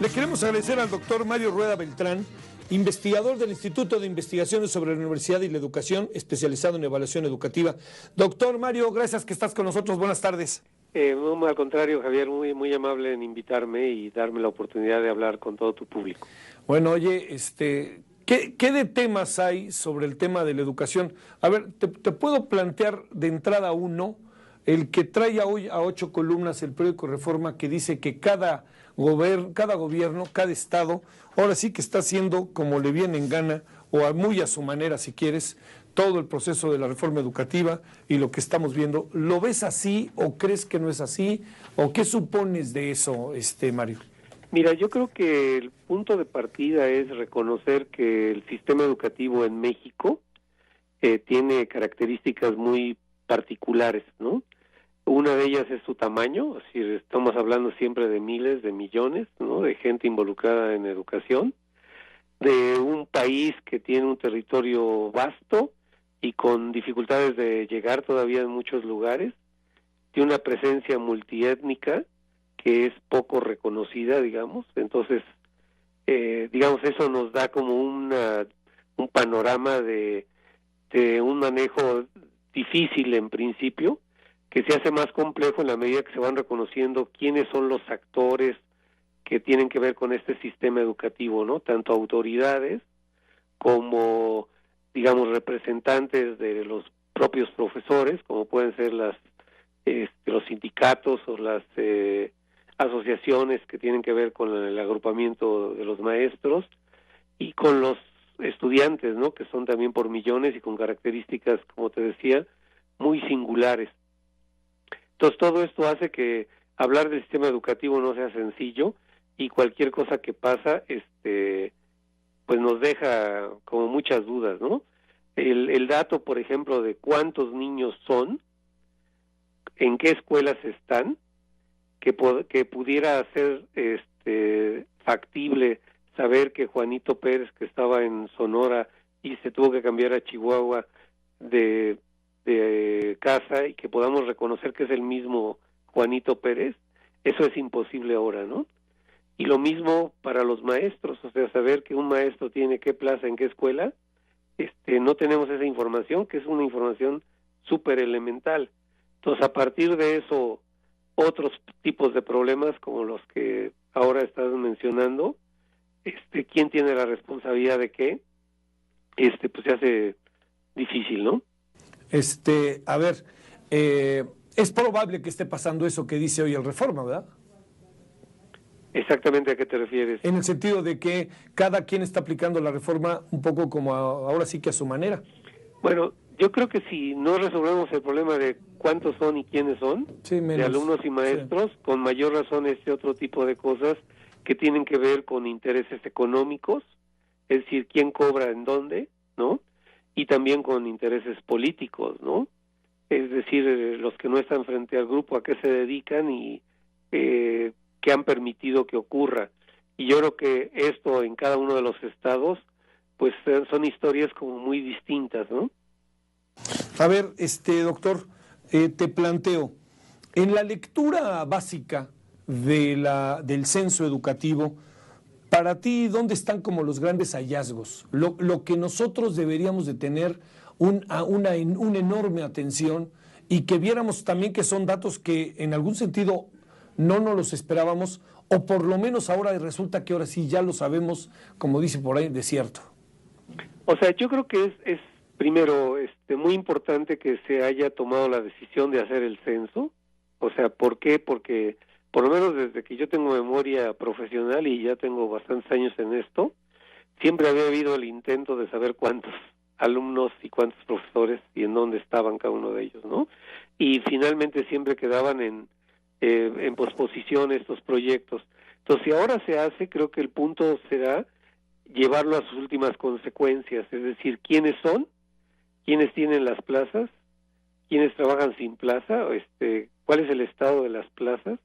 Le queremos agradecer al doctor Mario Rueda Beltrán, investigador del Instituto de Investigaciones sobre la Universidad y la Educación, especializado en evaluación educativa. Doctor Mario, gracias que estás con nosotros. Buenas tardes. No, al contrario, Javier, muy amable en invitarme y darme la oportunidad de hablar con todo tu público. Bueno, oye, ¿qué de temas hay sobre el tema de la educación? A ver, te puedo plantear de entrada uno, el que trae hoy a 8 columnas el periódico Reforma, que dice que cada gobierno, cada estado, ahora sí que está haciendo como le viene en gana, o muy a su manera si quieres, todo el proceso de la reforma educativa y lo que estamos viendo. ¿Lo ves así o crees que no es así? ¿O qué supones de eso, Mario? Mira, yo creo que el punto de partida es reconocer que el sistema educativo en México tiene características muy particulares, ¿no? Una de ellas es su tamaño, es decir, estamos hablando siempre de miles, de millones, ¿no?, de gente involucrada en educación, de un país que tiene un territorio vasto y con dificultades de llegar todavía en muchos lugares, tiene una presencia multiétnica que es poco reconocida, digamos. Entonces, digamos, eso nos da como un panorama de un manejo difícil en principio, que se hace más complejo en la medida que se van reconociendo quiénes son los actores que tienen que ver con este sistema educativo, ¿no? Tanto autoridades como, digamos, representantes de los propios profesores, como pueden ser los sindicatos o las asociaciones que tienen que ver con el agrupamiento de los maestros, y con los estudiantes, ¿no?, que son también por millones y con características, como te decía, muy singulares. Entonces todo esto hace que hablar del sistema educativo no sea sencillo, y cualquier cosa que pasa, pues nos deja como muchas dudas, ¿no? El dato, por ejemplo, de cuántos niños son, en qué escuelas están, que pudiera ser factible saber que Juanito Pérez, que estaba en Sonora y se tuvo que cambiar a Chihuahua de casa, y que podamos reconocer que es el mismo Juanito Pérez, eso es imposible ahora, ¿no? Y lo mismo para los maestros, o sea, saber que un maestro tiene qué plaza en qué escuela, no tenemos esa información, que es una información súper elemental. Entonces, a partir de eso, otros tipos de problemas como los que ahora estás mencionando, quién tiene la responsabilidad de qué, pues se hace difícil, ¿no? A ver, es probable que esté pasando eso que dice hoy el Reforma, ¿verdad? ¿Exactamente a qué te refieres? En el sentido de que cada quien está aplicando la reforma un poco como ahora sí que a su manera. Bueno, yo creo que si no resolvemos el problema de cuántos son y quiénes son, sí, de alumnos y maestros, sí, con mayor razón otro tipo de cosas que tienen que ver con intereses económicos, es decir, quién cobra en dónde, ¿no? Y también con intereses políticos, ¿no? Es decir, los que no están frente al grupo, a qué se dedican y qué han permitido que ocurra. Y yo creo que esto en cada uno de los estados, pues son historias como muy distintas, ¿no? A ver, doctor, te planteo, en la lectura básica del censo educativo, para ti, ¿dónde están como los grandes hallazgos? Lo que nosotros deberíamos de tener una enorme atención, y que viéramos también que son datos que en algún sentido no nos los esperábamos, o por lo menos ahora resulta que ahora sí ya lo sabemos, como dice por ahí, de cierto. O sea, yo creo que es primero muy importante que se haya tomado la decisión de hacer el censo. O sea, ¿por qué? Porque por lo menos desde que yo tengo memoria profesional, y ya tengo bastantes años en esto, siempre había habido el intento de saber cuántos alumnos y cuántos profesores y en dónde estaban cada uno de ellos, ¿no? Y finalmente siempre quedaban en posposición estos proyectos. Entonces, si ahora se hace, creo que el punto será llevarlo a sus últimas consecuencias, es decir, quiénes son, quiénes tienen las plazas, quiénes trabajan sin plaza, cuál es el estado de las plazas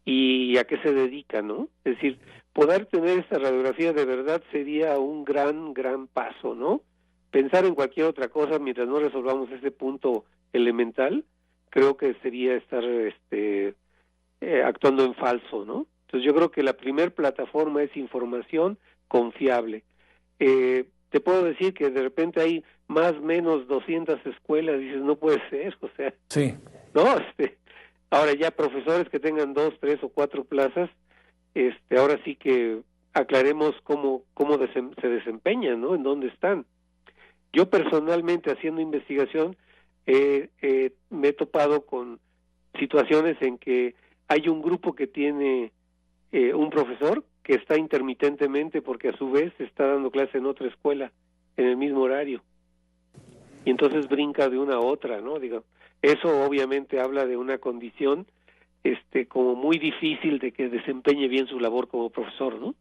y a qué se dedican, ¿no? Es decir, poder tener esta radiografía de verdad sería un gran paso, ¿no? Pensar en cualquier otra cosa mientras no resolvamos ese punto elemental, creo que sería estar actuando en falso, ¿no? Entonces yo creo que la primer plataforma es información confiable. Te puedo decir que de repente hay más o menos 200 escuelas, dices, no puede ser, o sea, Sí. no, ahora ya profesores que tengan 2, 3 o 4 plazas, ahora sí que aclaremos cómo se desempeñan, ¿no? En dónde están. Yo personalmente haciendo investigación me he topado con situaciones en que hay un grupo que tiene un profesor que está intermitentemente porque a su vez está dando clase en otra escuela en el mismo horario y entonces brinca de una a otra, ¿no? Digo, eso obviamente habla de una condición como muy difícil de que desempeñe bien su labor como profesor, ¿no?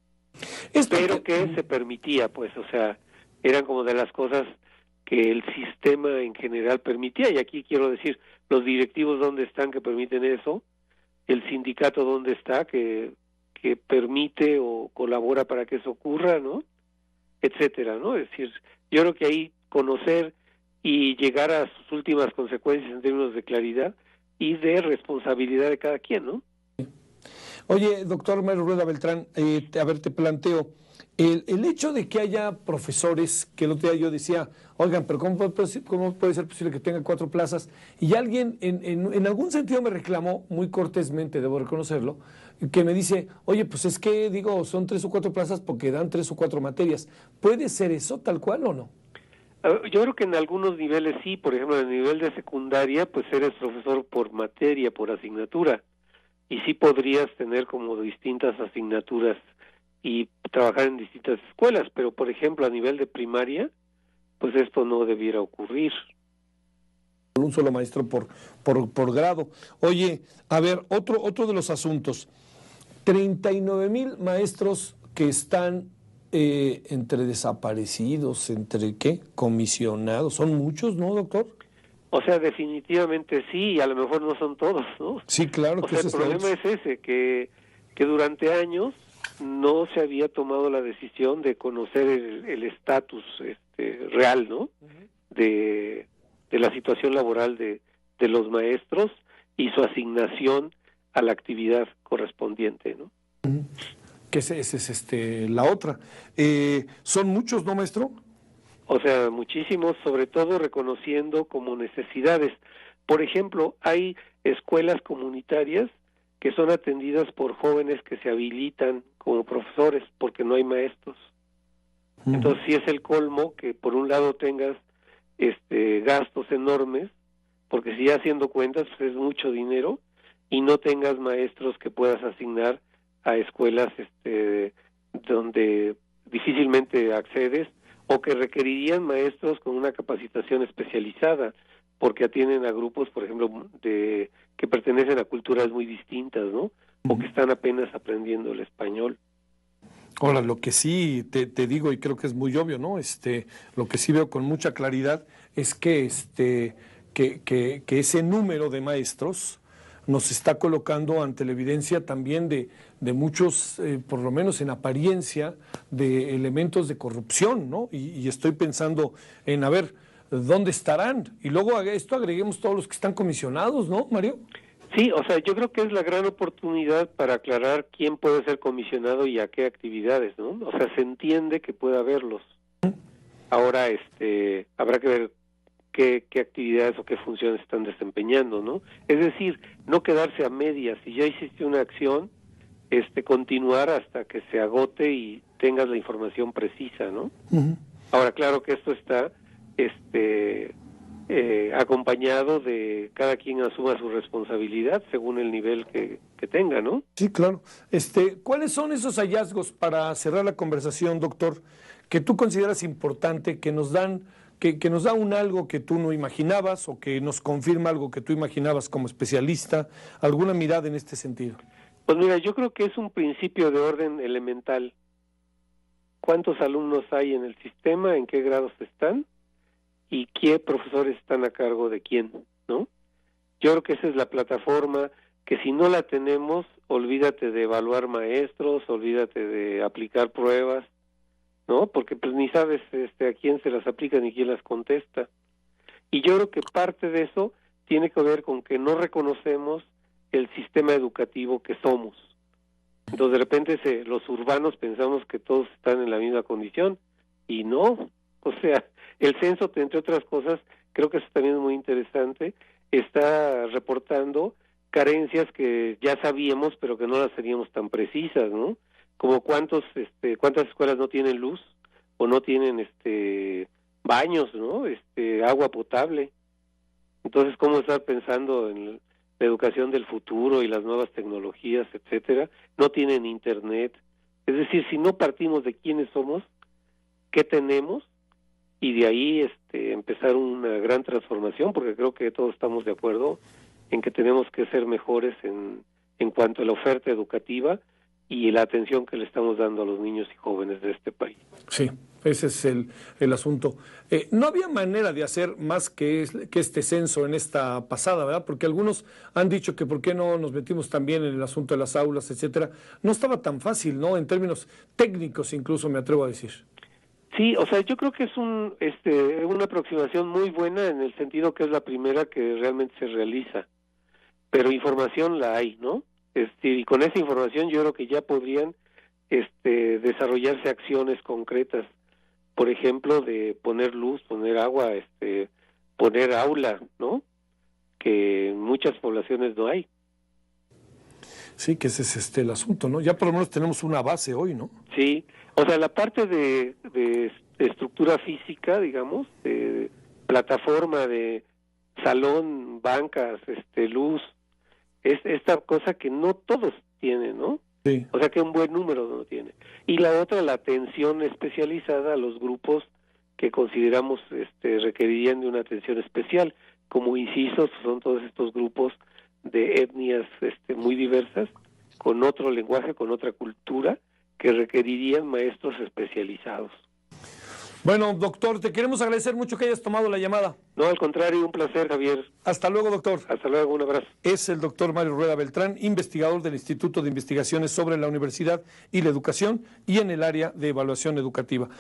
Pero que se permitía, pues, o sea, eran como de las cosas que el sistema en general permitía, y aquí quiero decir, los directivos dónde están que permiten eso, el sindicato dónde está que permite o colabora para que eso ocurra, ¿no? Etcétera, ¿no? Es decir, yo creo que ahí conocer y llegar a sus últimas consecuencias en términos de claridad y de responsabilidad de cada quien, ¿no? Oye, doctor Mario Rueda Beltrán, a ver, te planteo, el hecho de que haya profesores, que el otro día yo decía, oigan, pero ¿cómo puede ser posible que tenga 4 plazas? Y alguien en algún sentido me reclamó, muy cortésmente, debo reconocerlo, que me dice, oye, pues es que, digo, son 3 o 4 plazas porque dan 3 o 4 materias. ¿Puede ser eso tal cual o no? Yo creo que en algunos niveles sí, por ejemplo, en el nivel de secundaria, pues eres profesor por materia, por asignatura, y sí podrías tener como distintas asignaturas y trabajar en distintas escuelas, pero por ejemplo a nivel de primaria, pues esto no debiera ocurrir. Un solo maestro por grado. Oye, a ver, otro de los asuntos. 39,000 maestros que están entre desaparecidos, entre ¿qué? Comisionados. Son muchos, ¿no, doctor? O sea, definitivamente sí, y a lo mejor no son todos, ¿no? Sí, claro O que sea, ese el es la problema otra. es ese, que durante años no se había tomado la decisión de conocer el estatus real, ¿no? De la situación laboral de los maestros y su asignación a la actividad correspondiente, ¿no? Que esa es la otra. Son muchos, ¿no, maestro? O sea, muchísimos, sobre todo reconociendo como necesidades. Por ejemplo, hay escuelas comunitarias que son atendidas por jóvenes que se habilitan como profesores porque no hay maestros. Entonces, sí es el colmo que por un lado tengas gastos enormes, porque si ya haciendo cuentas pues es mucho dinero, y no tengas maestros que puedas asignar a escuelas donde difícilmente accedes o que requerirían maestros con una capacitación especializada porque atienden a grupos, por ejemplo, que pertenecen a culturas muy distintas, ¿no? O que están apenas aprendiendo el español. Ahora, lo que sí te digo, y creo que es muy obvio, ¿no? Lo que sí veo con mucha claridad es que, que ese número de maestros nos está colocando ante la evidencia también de muchos, por lo menos en apariencia, de elementos de corrupción, ¿no? Y estoy pensando en, a ver, ¿dónde estarán? Y luego a esto agreguemos todos los que están comisionados, ¿no, Mario? Sí, o sea, yo creo que es la gran oportunidad para aclarar quién puede ser comisionado y a qué actividades, ¿no? O sea, se entiende que puede haberlos. Ahora, habrá que ver qué actividades o qué funciones están desempeñando, ¿no? Es decir, no quedarse a medias. Si ya hiciste una acción, continuar hasta que se agote y tengas la información precisa, ¿no? Ahora, claro que esto está, acompañado de cada quien asuma su responsabilidad según el nivel que tenga, ¿no? Sí, claro. ¿Cuáles son esos hallazgos para cerrar la conversación, doctor, que tú consideras importante, que nos dan, que nos da un algo que tú no imaginabas o que nos confirma algo que tú imaginabas como especialista? ¿Alguna mirada en este sentido? Pues mira, yo creo que es un principio de orden elemental. ¿Cuántos alumnos hay en el sistema? ¿En qué grados están? ¿Y qué profesores están a cargo de quién? ¿No? Yo creo que esa es la plataforma que si no la tenemos, olvídate de evaluar maestros, olvídate de aplicar pruebas, ¿no? Porque pues ni sabes a quién se las aplica ni quién las contesta. Y yo creo que parte de eso tiene que ver con que no reconocemos el sistema educativo que somos. Entonces de repente los urbanos pensamos que todos están en la misma condición y no. O sea, el censo, entre otras cosas, creo que eso también es muy interesante, está reportando carencias que ya sabíamos, pero que no las teníamos tan precisas, ¿no? Como cuántas escuelas no tienen luz o no tienen baños, ¿no? Agua potable. Entonces, ¿cómo estar pensando en la educación del futuro y las nuevas tecnologías, etcétera? No tienen internet. Es decir, si no partimos de quiénes somos, qué tenemos, y de ahí empezar una gran transformación, porque creo que todos estamos de acuerdo en que tenemos que ser mejores en cuanto a la oferta educativa y la atención que le estamos dando a los niños y jóvenes de este país. Sí, ese es el asunto. No había manera de hacer más que este censo en esta pasada, ¿verdad? Porque algunos han dicho que por qué no nos metimos también en el asunto de las aulas, etcétera. No estaba tan fácil, ¿no? En términos técnicos, incluso me atrevo a decir. Sí, o sea, yo creo que es una aproximación muy buena en el sentido que es la primera que realmente se realiza, pero información la hay, ¿no? Y con esa información yo creo que ya podrían desarrollarse acciones concretas, por ejemplo, de poner luz, poner agua, poner aula, ¿no? Que en muchas poblaciones no hay. Sí, que ese es el asunto, ¿no? Ya por lo menos tenemos una base hoy, ¿no? Sí, o sea, la parte de estructura física, digamos, de plataforma, de salón, bancas, luz, es esta cosa que no todos tienen, ¿no? Sí. O sea que un buen número no tiene. Y la otra, la atención especializada a los grupos que consideramos requerirían de una atención especial. Como inciso, son todos estos grupos de etnias muy diversas, con otro lenguaje, con otra cultura, que requerirían maestros especializados. Bueno, doctor, te queremos agradecer mucho que hayas tomado la llamada. No, al contrario, un placer, Javier. Hasta luego, doctor. Hasta luego, un abrazo. Es el doctor Mario Rueda Beltrán, investigador del Instituto de Investigaciones sobre la Universidad y la Educación y en el área de evaluación educativa.